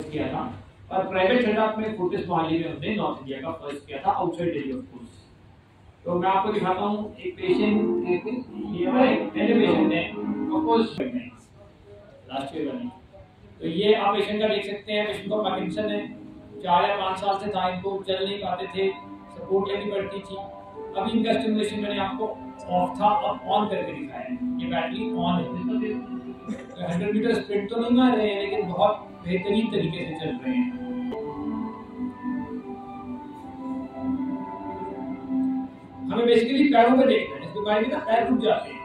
First किया था, और प्राइवेट सेटअप में फोर्टिस मोहाली में हमने नॉर्थ इंडिया का फर्स्ट किया था, आउटसाइड दिल्ली ऑफ कोर्स। तो मैं आपको दिखाता हूँ एक पेशेंट, ये हमारे पहले पेशेंट है अपोज लास्ट ईयर वाली। तो ये आप पेशेंट का देख सकते हैं, पेशेंट को पार्किंसन है, 4 या 5 साल से था, इनको चल नहीं पाते थे, सपोर्ट लेनी पड़ती थी। अभी इनका स्टिमुलेशन मैंने आपको ऑफ था, अब ऑन करके दिखाया है। ये बैटरी ऑन है, 100 मीटर स्प्रिंट तो नहीं मार रहे हैं, लेकिन बहुत बेहतरीन तरीके से चल रहे हैं। हमें बेसिकली पैरों पे देखना है, इस बीमारी में ना पैर रुक जाते हैं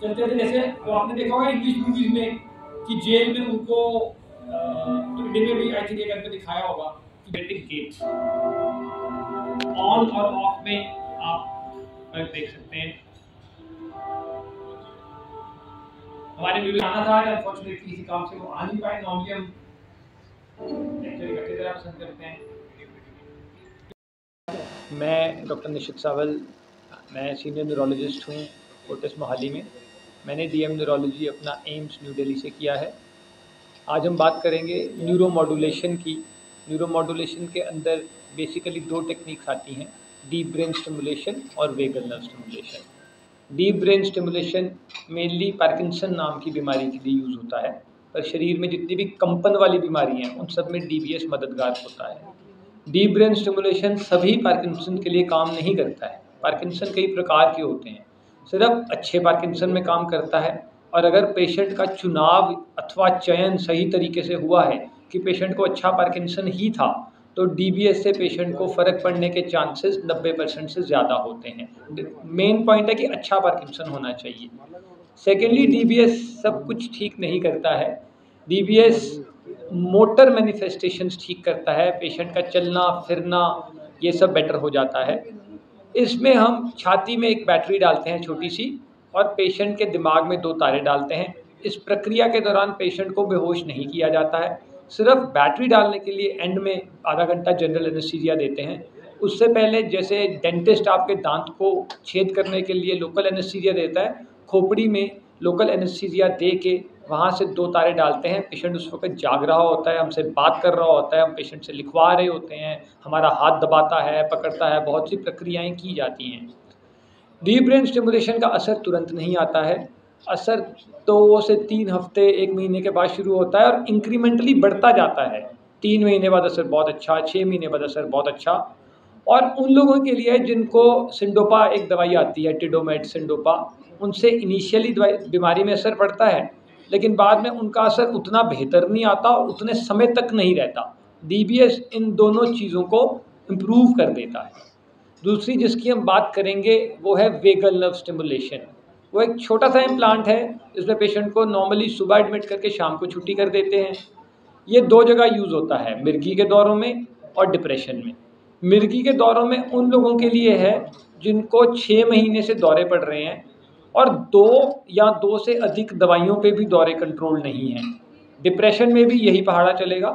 चलते थे। जैसे तो आपने देखा होगा इंग्लिश मूवीज में कि जेल में उनको इंडिया में भी आई थिंक एक पे दिखाया होगा कि बेटिंग गेट ऑन और ऑफ में आप देख सकते हैं। हमारे वीडियो आना था, अनफॉर्चुनेटली किसी काम से वो आ नहीं पाए। नॉर्मली हम लेक्चर इकट्ठे तरह पसंद करते हैं। मैं डॉक्टर निशित सावल, मैं सीनियर न्यूरोलॉजिस्ट हूँ फोर्टिस मोहाली में। मैंने डीएम न्यूरोलॉजी अपना एम्स न्यू दिल्ली से किया है। आज हम बात करेंगे न्यूरोमॉड्यूलेशन की। न्यूरोमॉड्यूलेशन के अंदर बेसिकली 2 टेक्निक्स आती हैं, डीप ब्रेन स्टिमुलेशन और vagal nerve stimulation. Deep brain stimulation mainly Parkinson नाम की बीमारी के लिए यूज़ होता है, पर शरीर में जितनी भी कंपन वाली बीमारी हैं उन सब में डीबीएस मददगार होता है। डीप ब्रेन स्टिमुलेशन सभी पार्किंसन के लिए काम नहीं करता है। पार्किंसन कई प्रकार के होते हैं, सिर्फ अच्छे पार्किंसन में काम करता है। और अगर पेशेंट का चुनाव अथवा चयन सही तरीके से हुआ है कि पेशेंट को अच्छा पार्किंसन ही था, तो डीबीएस से पेशेंट को फ़र्क पड़ने के चांसेस 90% से ज़्यादा होते हैं। मेन पॉइंट है कि अच्छा पार्किंसन होना चाहिए। सेकेंडली, डीबीएस सब कुछ ठीक नहीं करता है। डीबीएस मोटर मैनिफेस्टेशंस ठीक करता है, पेशेंट का चलना फिरना ये सब बेटर हो जाता है। इसमें हम छाती में एक बैटरी डालते हैं छोटी सी, और पेशेंट के दिमाग में 2 तारे डालते हैं। इस प्रक्रिया के दौरान पेशेंट को बेहोश नहीं किया जाता है, सिर्फ बैटरी डालने के लिए एंड में आधा घंटा जनरल एनेस्थीसिया देते हैं। उससे पहले जैसे डेंटिस्ट आपके दांत को छेद करने के लिए लोकल एनेस्थीसिया देता है, खोपड़ी में लोकल एनेस्थीसिया दे के वहाँ से 2 तारे डालते हैं। पेशेंट उस वक्त जाग रहा होता है, हमसे बात कर रहा होता है, हम पेशेंट से लिखवा रहे होते हैं, हमारा हाथ दबाता है, पकड़ता है, बहुत सी प्रक्रियाएं की जाती हैं। डीप ब्रेन स्टिमुलेशन का असर तुरंत नहीं आता है, असर 2 से 3 हफ्ते 1 महीने के बाद शुरू होता है और इंक्रीमेंटली बढ़ता जाता है। 3 महीने बाद असर बहुत अच्छा, 6 महीने बाद असर बहुत अच्छा। और उन लोगों के लिए जिनको सिंडोपा एक दवाई आती है, टिडोमेट सिंडोपा, उनसे इनिशियली बीमारी में असर पड़ता है, लेकिन बाद में उनका असर उतना बेहतर नहीं आता और उतने समय तक नहीं रहता। डीबीएस इन दोनों चीज़ों को इम्प्रूव कर देता है। दूसरी जिसकी हम बात करेंगे वो है वेगल नर्व स्टिमुलेशन। वो एक छोटा सा इम्प्लांट है, जिसमें पेशेंट को नॉर्मली सुबह एडमिट करके शाम को छुट्टी कर देते हैं। ये 2 जगह यूज़ होता है, मिर्गी के दौरों में और डिप्रेशन में। मिर्गी के दौरों में उन लोगों के लिए है जिनको 6 महीने से दौरे पड़ रहे हैं और 2 या 2 से अधिक दवाइयों पे भी दौरे कंट्रोल नहीं हैं। डिप्रेशन में भी यही पहाड़ा चलेगा।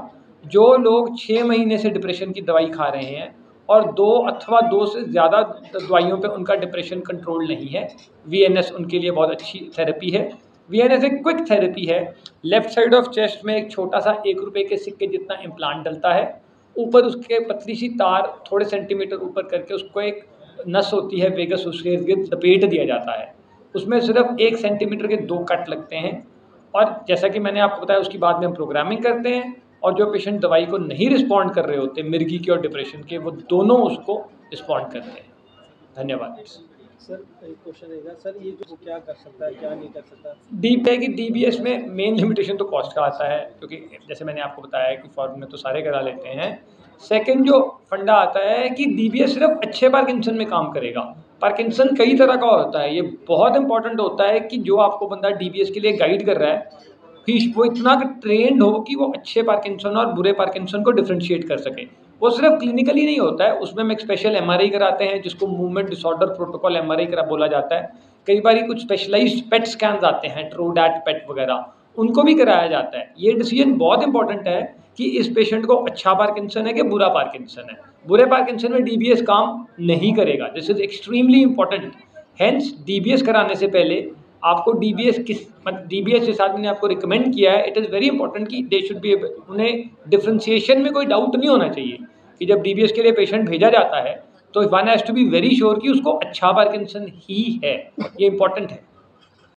जो लोग 6 महीने से डिप्रेशन की दवाई खा रहे हैं और 2 अथवा 2 से ज़्यादा दवाइयों पे उनका डिप्रेशन कंट्रोल नहीं है, वीएनएस उनके लिए बहुत अच्छी थेरेपी है। वीएनएस एक क्विक थेरेपी है। लेफ्ट साइड ऑफ चेस्ट में एक छोटा सा 1 रुपये के सिक्के जितना इम्प्लांट डलता है, ऊपर उसके पतली सी तार थोड़े सेंटीमीटर ऊपर करके उसको एक नस होती है वेगस, उसके इर्द लपेट दिया जाता है। उसमें सिर्फ 1 सेंटीमीटर के 2 कट लगते हैं, और जैसा कि मैंने आपको बताया उसके बाद में हम प्रोग्रामिंग करते हैं, और जो पेशेंट दवाई को नहीं रिस्पॉन्ड कर रहे होते, मिर्गी के और डिप्रेशन के, वो दोनों उसको रिस्पॉन्ड करते हैं। धन्यवाद। सर एक क्वेश्चन रहेगा सर, ये जो क्या कर सकता है क्या नहीं कर सकता? डीप है कि डीबीएस में मेन लिमिटेशन तो कॉस्ट का आता है, क्योंकि जैसे मैंने आपको बताया कि फॉर्म में तो सारे करा लेते हैं। सेकंड जो फंडा आता है कि डीबीएस सिर्फ अच्छे पार्किंसन में काम करेगा। पार्किंसन कई तरह का होता है, ये बहुत इंपॉर्टेंट होता है कि जो आपको बंदा डीबीएस के लिए गाइड कर रहा है वो इतना ट्रेंड हो कि वो अच्छे पार्किंसन और बुरे पार्किंसन को डिफ्रेंशिएट कर सके। वो सिर्फ क्लिनिकली नहीं होता है, उसमें हम एक स्पेशल एमआरआई कराते हैं जिसको मूवमेंट डिसऑर्डर प्रोटोकॉल एमआरआई करा बोला जाता है। कई बार कुछ स्पेशलाइज्ड पेट स्कैन्स आते हैं, ट्रोडैट पेट वगैरह, उनको भी कराया जाता है। ये डिसीजन बहुत इंपॉर्टेंट है कि इस पेशेंट को अच्छा पार्किंसन है कि बुरा पार्किंसन है। बुरे पार्किंसन में डीबीएस काम नहीं करेगा, this is extremely important. Hence DBS कराने से पहले आपको DBS मतलब DBS जिस आदमी ने आपको रिकमेंड किया है, इट इज़ वेरी इंपॉर्टेंट कि दे शुड बी, उन्हें डिफ्रेंशिएशन में कोई डाउट नहीं होना चाहिए कि जब DBS के लिए पेशेंट भेजा जाता है तो one has to be very sure कि उसको अच्छा पार्किंसन ही है, ये इंपॉर्टेंट है।